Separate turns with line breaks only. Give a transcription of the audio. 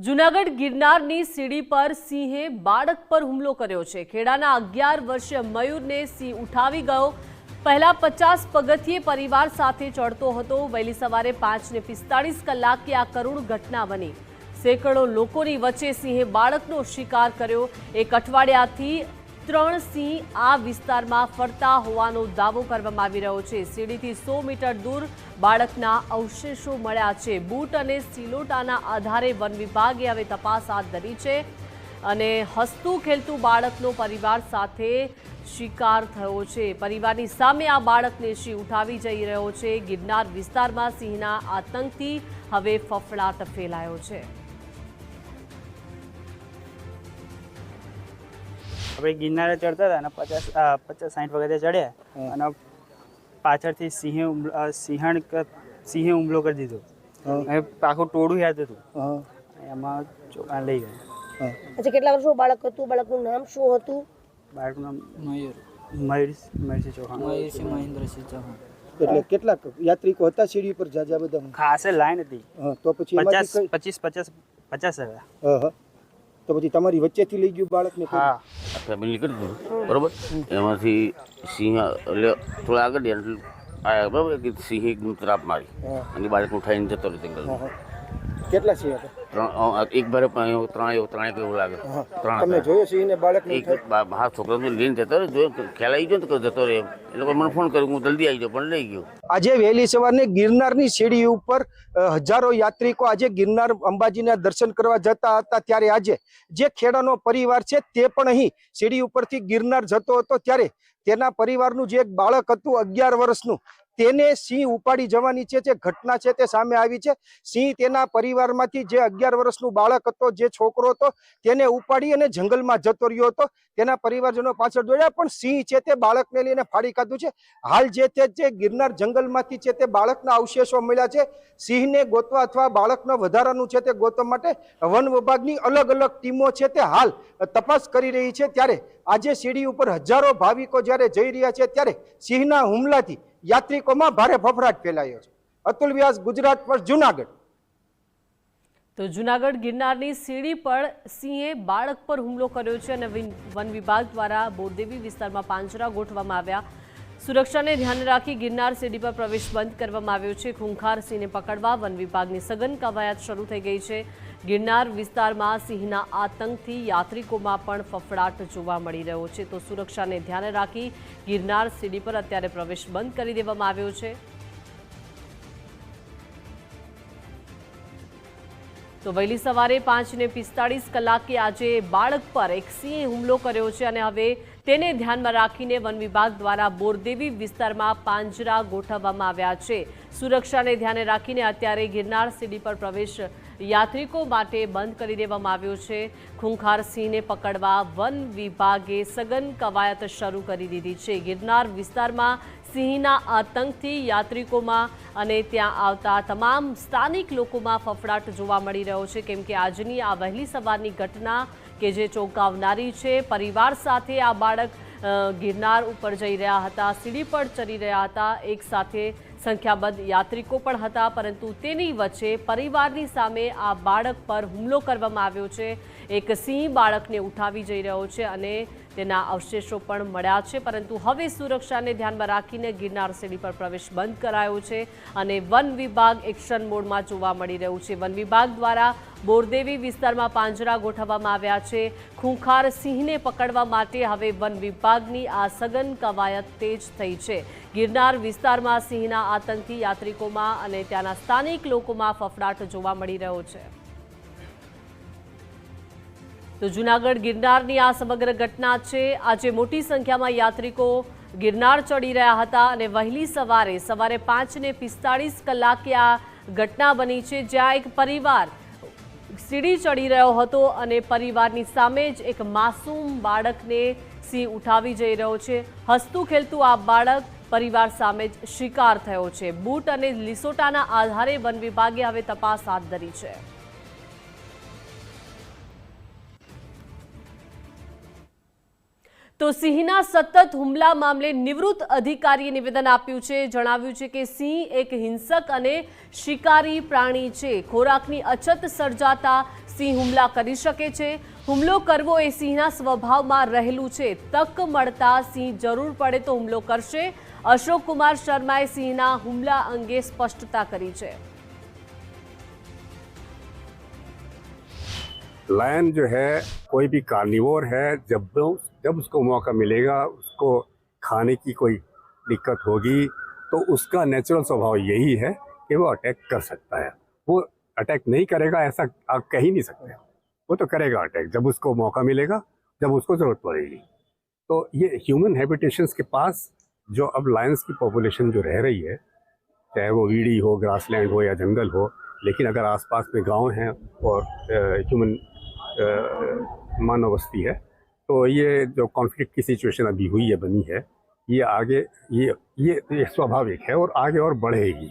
જૂનાગઢ ગિરનારની સીડી પર સિંહે બાળક પર હુમલો કર્યો છે। ખેડાના 11 વર્ષીય મયુરને સિંહ ઉઠાવી ગયો। પહેલા 50 પગથિયે પરિવાર સાથે ચડતો હતો। વહેલી સવારે 5:45 કલાકે આ કરુણ ઘટના બની। સેંકડો લોકોની વચ્ચે સિંહે બાળકનો શિકાર કર્યો। એક અઠવાડિયાથી 3 સિંહ આ વિસ્તારમાં ફરતા હોવાનો દાવો કરવામાં આવી રહ્યો છે। સીડીથી 100 મીટર દૂર બાળકના અવશેષો મળ્યા છે। બૂટ અને સિલોટાના આધારે વન વિભાગે હવે તપાસ હાથ ધરી છે અને હસતું ખેલતું બાળકનો પરિવાર સાથે શિકાર થયો છે। પરિવારની સામે આ બાળકને સિંહ ઉઠાવી જઈ રહ્યો છે। ગિરનાર વિસ્તારમાં સિંહના આતંકથી હવે ફફડાટ ફેલાયો છે।
આપણે ગિરનારે ચડતા હતા અને 50-60 પગથિયા ચડ્યા અને પાછળથી સિંહે હુમલો કરી દીધો। આખું ટોળું યાદ હતું, એમાં ચોખા લઈ ગયા।
અચ્છા, કેટલા વર્ષનું બાળક હતું? બાળકનું નામ શું હતું?
બાળકનું નામ મયુરસિંહ ચૌહાણ।
મયુરસિંહ મહેન્દ્રસિંહ ચૌહાણ।
એટલે કેટલાક યાત્રિકો હતા સીડી પર? જાજા બધા
ખાસે લાઈન હતી,
તો પછી
50 હતા।
તો પછી તમારી વચ્ચેથી લઈ ગયું બાળકને?
હા,
ફેમિલી કરી દીધું બરોબર। એમાંથી સિંહ એટલે થોડા આગળ આવ્યા બરાબર, કે સિંહે એકદમ ત્રાપ મારી અને બાળક ઉઠાવીને જતો રહ્યો જંગલમાં।
કેટલા સિંહ હતા?
એક ભારે ત્રણે એવું લાગે।
તમે જોયો સિંહને બાળકને?
હા, છોકરાને લઈને જતો રહ્યો, જોયો ખ્યાલ આવી ગયો તો જતો રહ્યો। એ લોકો મને ફોન કર્યો, હું જલ્દી આવી જાઉં, પણ લઈ ગયો।
આજે વહેલી સવારને ગિરનારની સીડી ઉપર હજારો યાત્રિકો આજે ગિરનાર અંબાજીના દર્શન કરવા જતા હતા। ત્યારે આજે જે ખેડાનો પરિવાર છે તે પણ અહીં સીડી ઉપરથી ગિરનાર જતો હતો, ત્યારે તેના પરિવારનું જે એક બાળક હતું 11 વર્ષનું, તેને સિંહ ઉપાડી જવાની જે ઘટના છે તે સામે આવી છે। સિંહ તેના પરિવારમાંથી જે 11 વર્ષનું બાળક હતો, જે છોકરો હતો, તેને ઉપાડી અને જંગલમાં જતો રહ્યો હતો। તેના પરિવારજનો પાછળ દોડ્યા, પણ સિંહ છે તે બાળકને લઈને ફાડી કાઢ્યું છે। હાલ જે ગિરનાર જંગલમાંથી છે તે બાળકના અવશેષો મળ્યા છે। સિંહને ગોતવા અથવા બાળકનો વધારાનું છે તે ગોતવા માટે વન વિભાગની અલગ અલગ ટીમો છે તે હાલ તપાસ કરી રહી છે। ત્યારે આજે સીડી ઉપર હજારો ભાવિકો જ્યારે જઈ રહ્યા છે, ત્યારે સિંહના હુમલાથી યાત્રિકોમાં ભારે ફફડાટ ફેલાયો છે। અતુલ વ્યાસ, ગુજરાત પર, જૂનાગઢ।
તો જૂનાગઢ ગિરનારની સીડી પર સિંહે બાળક પર હુમલો કર્યો છે અને વન વિભાગ દ્વારા બોરદેવી વિસ્તારમાં પાંજરા ગોઠવવામાં આવ્યા। સુરક્ષાને ધ્યાને રાખી ગિરનાર સીડી પર પ્રવેશ બંધ કરવામાં આવ્યો છે। ખૂંખાર સિંહને પકડવા વન વિભાગની સઘન કવાયત શરૂ થઈ ગઈ છે। ગિરનાર વિસ્તારમાં સિંહના આતંકથી યાત્રિકોમાં પણ ફફડાટ જોવા મળી રહ્યો છે। તો સુરક્ષાને ધ્યાને રાખી ગિરનાર સીડી પર અત્યારે પ્રવેશ બંધ કરી દેવામાં આવ્યો છે। તો વહેલી સવારે 5:45 કલાકે આજે બાળક પર એક સિંહે હુમલો કર્યો છે અને હવે તેને ધ્યાનમાં રાખીને વન વિભાગ દ્વારા બોરદેવી વિસ્તારમાં પાંજરા ગોઠવવામાં આવ્યા છે। સુરક્ષાને ધ્યાને રાખીને અત્યારે ગિરનાર સીડી પર પ્રવેશ યાત્રિકો માટે બંધ કરી દેવામાં આવ્યો છે। ખૂંખાર સિંહને પકડવા વન વિભાગે સઘન કવાયત શરૂ કરી દીધી છે। ગિરનાર વિસ્તારમાં સિંહના આતંકથી યાત્રિકોમાં અને ત્યાં આવતા તમામ સ્થાનિક લોકોમાં ફફડાટ જોવા મળી રહ્યો છે, કેમ કે આજની આ વહેલી સવારની ઘટના કે જે ચોંકાવનારી છે। પરિવાર સાથે આ બાળક ગિરનાર ઉપર જઈ રહ્યા હતા, સીડી પર ચડી રહ્યા હતા, એક સાથે સંખ્યાબંધ યાત્રિકો પણ હતા, પરંતુ તેની વચ્ચે પરિવારની સામે આ બાળક પર હુમલો કરવામાં આવ્યો છે। એક સિંહ બાળકને ઉઠાવી જઈ રહ્યો છે અને તેના અવશેષો પણ મળ્યા છે, પરંતુ હવે સુરક્ષાને ધ્યાનમાં રાખીને ગિરનાર સીડી પર પ્રવેશ બંધ કરાયો છે અને વન વિભાગ એક્શન મોડમાં જોવા મળી રહ્યું છે। વન વિભાગ દ્વારા બોરદેવી વિસ્તારમાં પાંજરા ગોઠવવામાં આવ્યા છે। ખૂંખાર સિંહને પકડવા માટે હવે વન વિભાગની આ સઘન કવાયત તેજ થઈ છે। ગિરનાર વિસ્તારમાં સિંહના આતંકથી યાત્રિકોમાં અને ત્યાંના સ્થાનિક લોકોમાં ફફડાટ જોવા મળી રહ્યો છે। તો જૂનાગઢ ગિરનારની આ સમગ્ર ઘટના છે। આજે મોટી સંખ્યામાં યાત્રિકો ગિરનાર ચડી રહ્યા હતા અને વહેલી સવારે 5:45 કલાકે આ ઘટના બની છે, જ્યાં એક પરિવાર સીડી ચડી રહ્યો હતો અને પરિવારની સામે જ એક માસૂમ બાળકને સિંહ ઉઠાવી જઈ રહ્યો છે। હસતું ખેલતું આ બાળક પરિવાર સામે જ શિકાર થયો છે। બૂટ અને લીસોટાના આધારે વન વિભાગે હવે તપાસ હાથ ધરી છે। તો સિંહના સતત હુમલા મામલે નિવૃત્ત અધિકારીએ નિવેદન આપ્યું છે. જણાવ્યું છે કે સિંહ એક હિંસક અને શિકારી પ્રાણી છે. ખોરાકની અછત સર્જાતા સિંહ હુમલા કરી શકે છે. હુમલો કરવો એ સિંહના સ્વભાવમાં રહેલું છે. તક મળતા સિંહ જરૂર પડે તો હુમલો કરશે. અશોક કુમાર શર્માએ સિંહના હુમલા અંગે સ્પષ્ટતા કરી છે.
लायन जो है कोई भी कार्निवोर है, जब उसको मौका मिलेगा, उसको खाने की कोई दिक्कत होगी तो उसका नेचुरल स्वभाव यही है कि वो अटैक कर सकता है. वो अटैक नहीं करेगा ऐसा आप कह ही नहीं सकते. वो तो करेगा अटैक जब उसको मौका मिलेगा, जब उसको ज़रूरत पड़ेगी. तो ये ह्यूमन हैबिटेशंस के पास जो अब लायंस की पॉपुलेशन जो रह रही है, चाहे वो वीडी हो, ग्रासलैंड हो या जंगल हो, लेकिन अगर आसपास में गांव हैं और ह्यूमन मानव बस्ती है, तो ये जो कॉन्फ्लिक्ट की सिचुएशन अभी हुई है, बनी है, ये आगे ये स्वाभाविक है और आगे और बढ़ेगी.